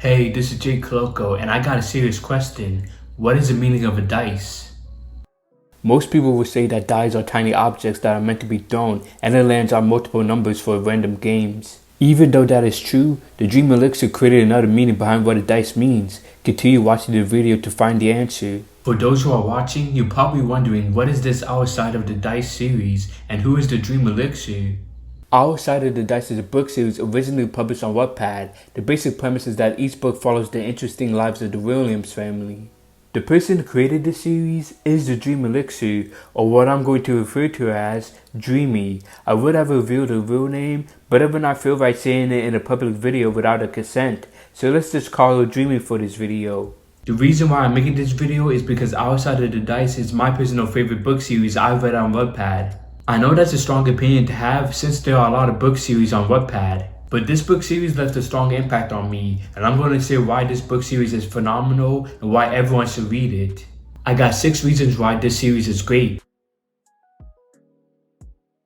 Hey, this is Jkaloko, and I got a serious question. What is the meaning of a dice? Most people would say that dice are tiny objects that are meant to be thrown, and the lands are multiple numbers for random games. Even though that is true, the Dream Elixir created another meaning behind what a dice means. Continue watching the video to find the answer. For those who are watching, you're probably wondering what is this outside of the dice series, and who is the Dream Elixir? Our Side of the Dice is a book series originally published on Wattpad. The basic premise is that each book follows the interesting lives of the Williams family. The person who created this series is the Dream Elixir, or what I'm going to refer to as Dreamy. I would have revealed her real name, but I would not feel right saying it in a public video without her consent, so let's just call her Dreamy for this video. The reason why I'm making this video is because Our Side of the Dice is my personal favorite book series I've read on Wattpad. I know that's a strong opinion to have since there are a lot of book series on Wattpad, but this book series left a strong impact on me, and I'm going to say why this book series is phenomenal and why everyone should read it. I got 6 reasons why this series is great.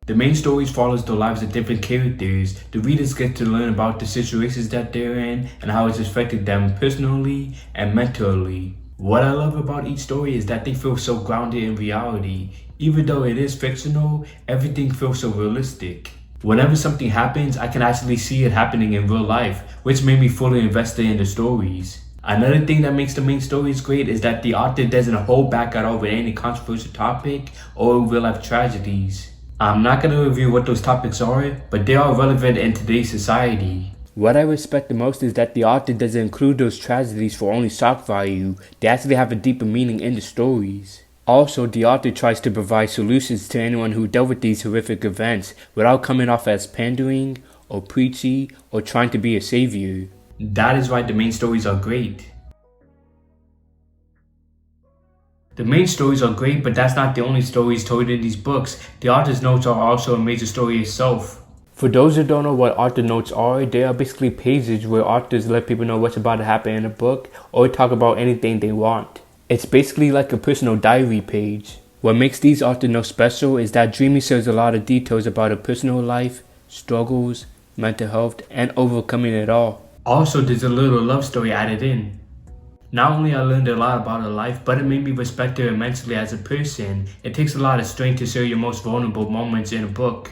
The main stories follows the lives of different characters. The readers get to learn about the situations that they're in and how it's affected them personally and mentally. What I love about each story is that they feel so grounded in reality. Even though it is fictional, everything feels so realistic. Whenever something happens, I can actually see it happening in real life, which made me fully invested in the stories. Another thing that makes the main stories great is that the author doesn't hold back at all with any controversial topic or real life tragedies. I'm not going to review what those topics are, but they are relevant in today's society. What I respect the most is that the author doesn't include those tragedies for only shock value. They actually have a deeper meaning in the stories. Also, the author tries to provide solutions to anyone who dealt with these horrific events without coming off as pandering or preachy or trying to be a savior. That is why the main stories are great. The main stories are great, but that's not the only stories told in these books. The author's notes are also a major story itself. For those who don't know what author notes are, they are basically pages where authors let people know what's about to happen in a book or talk about anything they want. It's basically like a personal diary page. What makes these author notes special is that Dreamy shares a lot of details about her personal life, struggles, mental health, and overcoming it all. Also, there's a little love story added in. Not only I learned a lot about her life, but it made me respect her immensely as a person. It takes a lot of strength to share your most vulnerable moments in a book.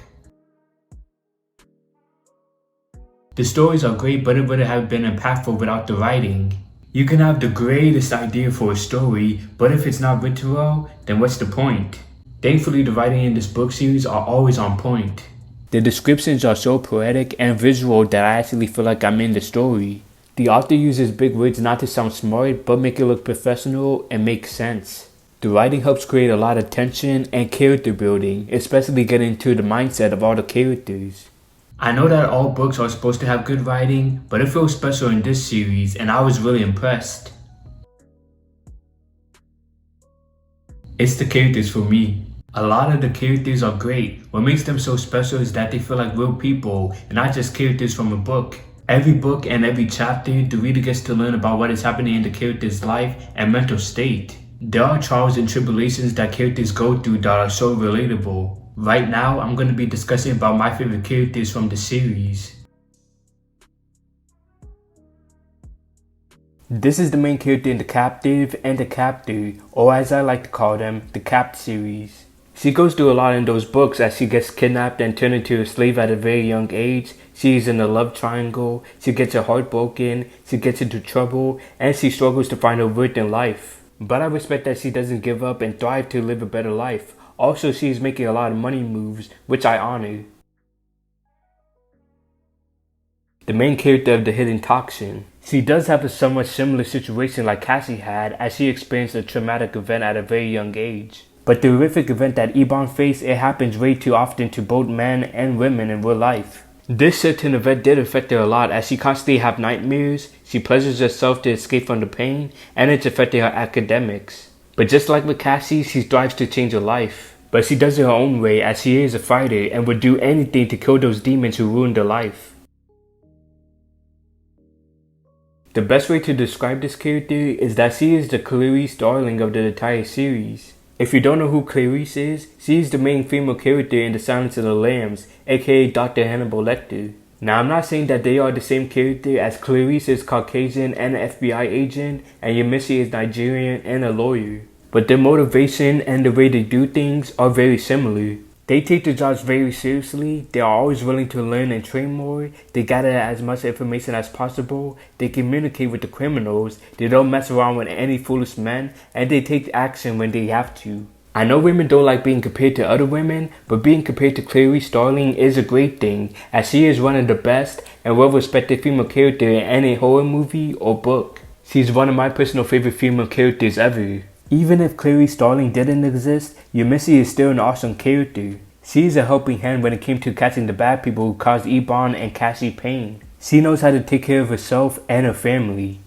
The stories are great, but it wouldn't have been impactful without the writing. You can have the greatest idea for a story, but if it's not written well, then what's the point? Thankfully, the writing in this book series are always on point. The descriptions are so poetic and visual that I actually feel like I'm in the story. The author uses big words not to sound smart, but make it look professional and make sense. The writing helps create a lot of tension and character building, especially getting into the mindset of all the characters. I know that all books are supposed to have good writing, but it feels special in this series and I was really impressed. It's the characters for me. A lot of the characters are great. What makes them so special is that they feel like real people and not just characters from a book. Every book and every chapter, the reader gets to learn about what is happening in the character's life and mental state. There are trials and tribulations that characters go through that are so relatable. Right now, I'm going to be discussing about my favorite characters from the series. This is the main character in the Captive and the Captor, or as I like to call them, the Capt series. She goes through a lot in those books as she gets kidnapped and turned into a slave at a very young age. She is in a love triangle, she gets her heart broken, she gets into trouble, and she struggles to find her worth in life. But I respect that she doesn't give up and thrive to live a better life. Also, she is making a lot of money moves, which I honor. The main character of the hidden toxin. She does have a somewhat similar situation like Cassie had, as she experienced a traumatic event at a very young age. But the horrific event that Ebon faced, it happens way too often to both men and women in real life. This certain event did affect her a lot, as she constantly has nightmares, she pleasures herself to escape from the pain, and it's affected her academics. But just like with Cassie, she strives to change her life. But she does it her own way, as she is a fighter and would do anything to kill those demons who ruined her life. The best way to describe this character is that she is the Cleary Starling of the entire series. If you don't know who Clearys is, she is the main female character in The Silence of the Lambs, aka Dr. Hannibal Lecter. Now, I'm not saying that they are the same character, as Clearys is Caucasian and an FBI agent, and Yemisi is Nigerian and a lawyer. But their motivation and the way they do things are very similar. They take their jobs very seriously, they are always willing to learn and train more, they gather as much information as possible, they communicate with the criminals, they don't mess around with any foolish men, and they take action when they have to. I know women don't like being compared to other women, but being compared to Cleary Starling is a great thing, as she is one of the best and well-respected female character in any horror movie or book. She's one of my personal favorite female characters ever. Even if Cleary Starling didn't exist, Yemisi is still an awesome character. She is a helping hand when it came to catching the bad people who caused Ebon and Cassie pain. She knows how to take care of herself and her family.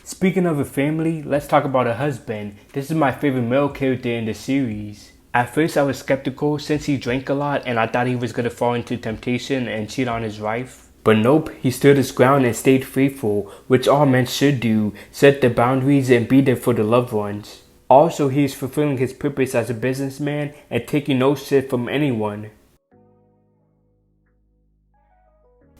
Speaking of her family, let's talk about her husband. This is my favorite male character in the series. At first I was skeptical since he drank a lot and I thought he was gonna fall into temptation and cheat on his wife. But nope, he stood his ground and stayed faithful, which all men should do, set their boundaries and be there for the loved ones. Also, he is fulfilling his purpose as a businessman and taking no shit from anyone.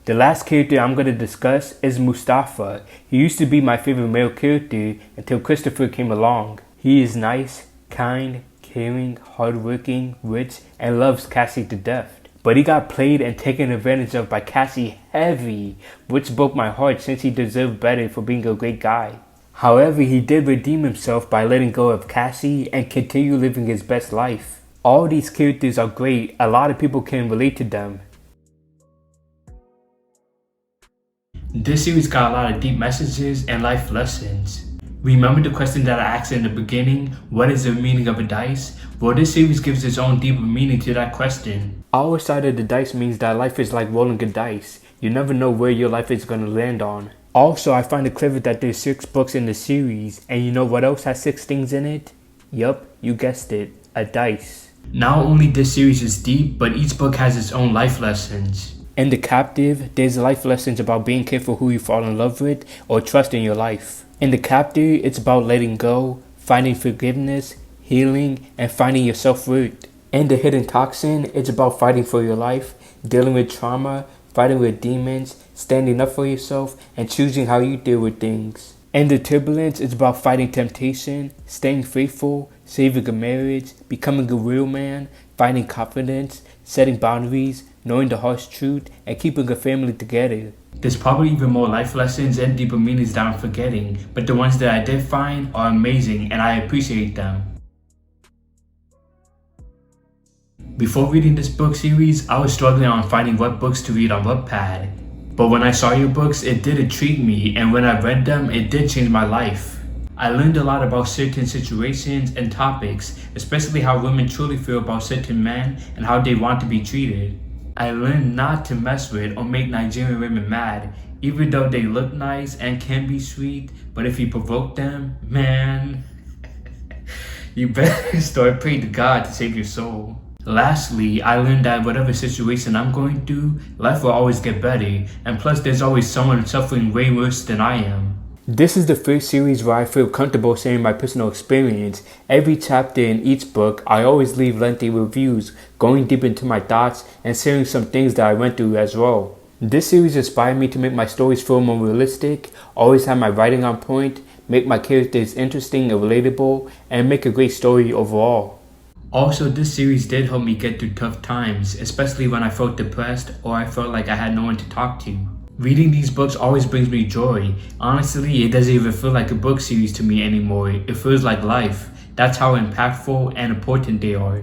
The last character I'm going to discuss is Mustafa. He used to be my favorite male character until Christopher came along. He is nice, kind, caring, hardworking, rich, and loves Cassie to death. But he got played and taken advantage of by Cassie heavy, which broke my heart since he deserved better for being a great guy. However, he did redeem himself by letting go of Cassie and continue living his best life. All these characters are great, a lot of people can relate to them. This series got a lot of deep messages and life lessons. Remember the question that I asked in the beginning, what is the meaning of a dice? Well, this series gives its own deeper meaning to that question. Our side of the dice means that life is like rolling a dice. You never know where your life is going to land on. Also, I find it clever that there's 6 books in the series, and you know what else has 6 things in it? Yup, you guessed it, a dice. Not only this series is deep, but each book has its own life lessons. In The Captive, there's life lessons about being careful who you fall in love with or trust in your life. In The Captive, it's about letting go, finding forgiveness, healing, and finding your self-worth. In The Hidden Toxin, it's about fighting for your life, dealing with trauma, fighting with demons, standing up for yourself, and choosing how you deal with things. In The Turbulence, it's about fighting temptation, staying faithful, saving a marriage, becoming a real man, finding confidence, setting boundaries, knowing the harsh truth, and keeping a family together. There's probably even more life lessons and deeper meanings that I'm forgetting, but the ones that I did find are amazing and I appreciate them. Before reading this book series, I was struggling on finding what books to read on Wattpad. But when I saw your books, it did intrigue me, and when I read them, it did change my life. I learned a lot about certain situations and topics, especially how women truly feel about certain men and how they want to be treated. I learned not to mess with or make Nigerian women mad, even though they look nice and can be sweet, but if you provoke them, man, you better start praying to God to save your soul. Lastly, I learned that whatever situation I'm going through, life will always get better, and plus there's always someone suffering way worse than I am. This is the first series where I feel comfortable sharing my personal experience. Every chapter in each book, I always leave lengthy reviews, going deep into my thoughts and sharing some things that I went through as well. This series inspired me to make my stories feel more realistic, always have my writing on point, make my characters interesting and relatable, and make a great story overall. Also, this series did help me get through tough times, especially when I felt depressed or I felt like I had no one to talk to. Reading these books always brings me joy. Honestly, it doesn't even feel like a book series to me anymore. It feels like life. That's how impactful and important they are.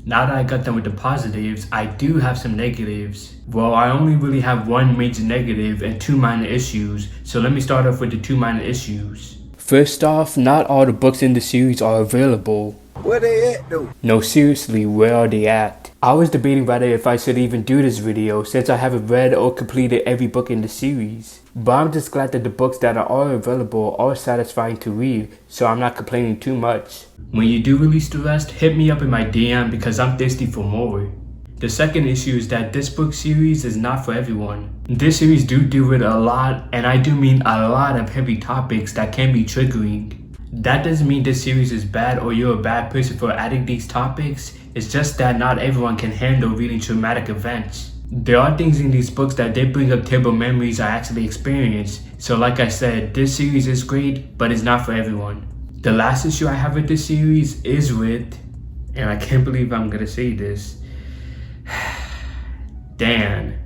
Now that I got done with the positives, I do have some negatives. Well, I only really have one major negative and 2 minor issues, so let me start off with the 2 minor issues. First off, not all the books in the series are available. Where they at though? No, seriously, where are they at? I was debating whether if I should even do this video since I haven't read or completed every book in the series. But I'm just glad that the books that are available are satisfying to read, so I'm not complaining too much. When you do release the rest, hit me up in my DM because I'm thirsty for more. The second issue is that this book series is not for everyone. This series do deal with a lot, and I do mean a lot of heavy topics that can be triggering. That doesn't mean this series is bad or you're a bad person for adding these topics. It's just that not everyone can handle reading traumatic events. There are things in these books that they bring up terrible memories I actually experienced. So like I said, this series is great, but it's not for everyone. The last issue I have with this series is with, and I can't believe I'm gonna say this, Dan.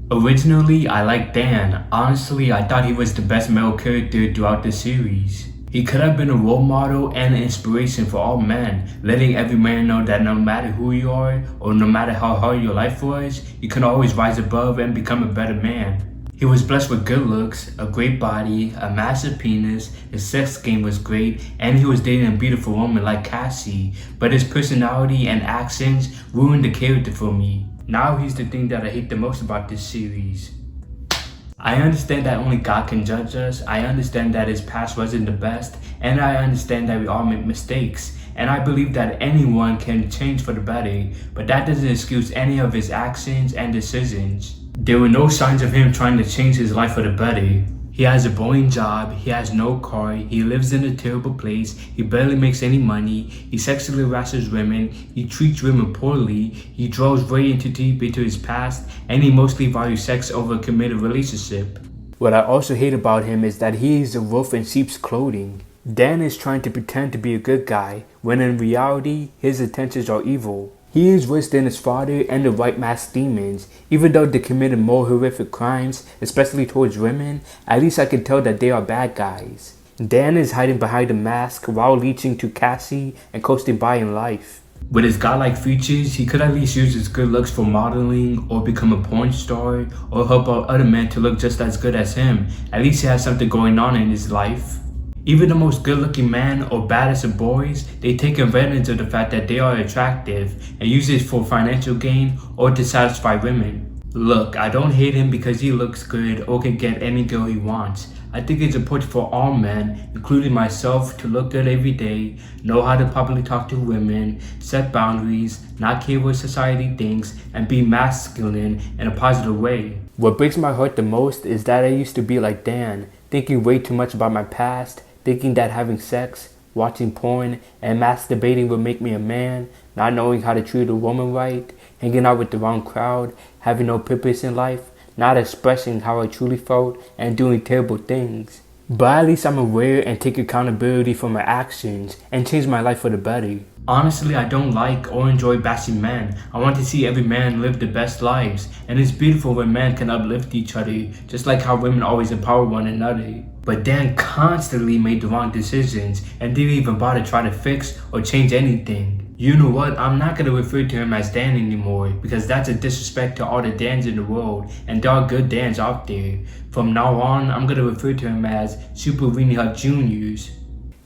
Originally, I liked Dan. Honestly, I thought he was the best male character throughout the series. He could have been a role model and an inspiration for all men, letting every man know that no matter who you are, or no matter how hard your life was, you can always rise above and become a better man. He was blessed with good looks, a great body, a massive penis, his sex game was great, and he was dating a beautiful woman like Cassie, but his personality and accents ruined the character for me. Now he's the thing that I hate the most about this series. I understand that only God can judge us, I understand that his past wasn't the best, and I understand that we all make mistakes, and I believe that anyone can change for the better, but that doesn't excuse any of his actions and decisions. There were no signs of him trying to change his life for the better. He has a boring job, he has no car, he lives in a terrible place, he barely makes any money, he sexually harasses women, he treats women poorly, he draws very deep into his past, and he mostly values sex over a committed relationship. What I also hate about him is that he is a wolf in sheep's clothing. Dan is trying to pretend to be a good guy, when in reality, his intentions are evil. He is worse than his father and the white masked demons. Even though they committed more horrific crimes, especially towards women, at least I can tell that they are bad guys. Dan is hiding behind a mask while leeching to Cassie and coasting by in life. With his godlike features, he could at least use his good looks for modeling or become a porn star or help out other men to look just as good as him. At least he has something going on in his life. Even the most good-looking man or baddest of boys, they take advantage of the fact that they are attractive and use it for financial gain or to satisfy women. Look, I don't hate him because he looks good or can get any girl he wants. I think it's important for all men, including myself, to look good every day, know how to properly talk to women, set boundaries, not care what society thinks, and be masculine in a positive way. What breaks my heart the most is that I used to be like Dan, thinking way too much about my past, thinking that having sex, watching porn, and masturbating would make me a man, not knowing how to treat a woman right, hanging out with the wrong crowd, having no purpose in life, not expressing how I truly felt, and doing terrible things. But at least I'm aware and take accountability for my actions and change my life for the better. Honestly, I don't like or enjoy bashing men. I want to see every man live the best lives, and it's beautiful when men can uplift each other, just like how women always empower one another. But Dan constantly made the wrong decisions and didn't even bother to try to fix or change anything. You know what, I'm not going to refer to him as Dan anymore because that's a disrespect to all the Dans in the world, and there are good Dans out there. From now on, I'm going to refer to him as Super Weenie Hut Juniors.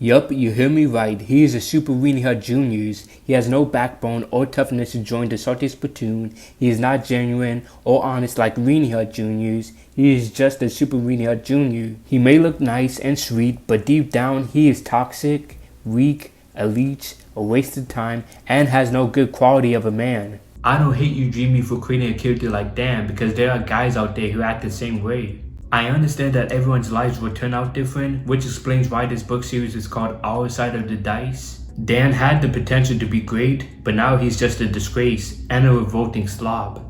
Yup, you heard me right. He is a Super Weenie Hut Juniors. He has no backbone or toughness to join the Saltiest platoon. He is not genuine or honest like Weenie Hut Juniors. He is just a Super Weenie Hut Junior. He may look nice and sweet, but deep down he is toxic, weak, a leech, a waste of time, and has no good quality of a man. I don't hate you, Dreamy, for creating a character like Dan because there are guys out there who act the same way. I understand that everyone's lives will turn out different, which explains why this book series is called Our Side of the Dice. Dan had the potential to be great, but now he's just a disgrace and a revolting slob.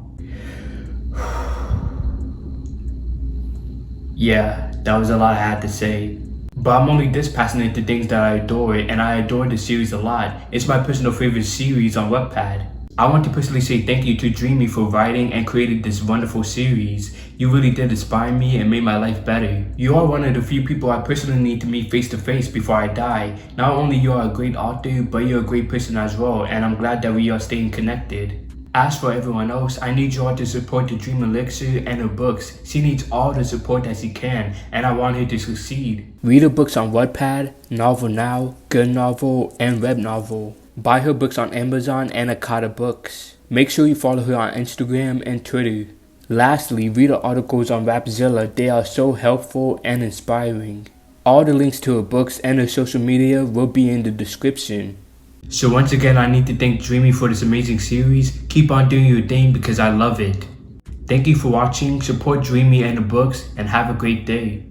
Yeah, that was a lot I had to say. But I'm only this passionate to things that I adore, and I adore the series a lot. It's my personal favorite series on Wattpad. I want to personally say thank you to Dreamy for writing and creating this wonderful series. You really did inspire me and made my life better. You are one of the few people I personally need to meet face to face before I die. Not only you are a great author, but you're a great person as well, and I'm glad that we are staying connected. As for everyone else, I need you all to support the Dream Elixir and her books. She needs all the support that she can, and I want her to succeed. Read her books on Wattpad, NovelNow, Good Novel, and Web Novel. Buy her books on Amazon and Okadabooks. Make sure you follow her on Instagram and Twitter. Lastly, read her articles on Rapzilla. They are so helpful and inspiring. All the links to her books and her social media will be in the description. So once again, I need to thank Dreamy for this amazing series. Keep on doing your thing because I love it. Thank you for watching, support Dreamy and the books, and have a great day.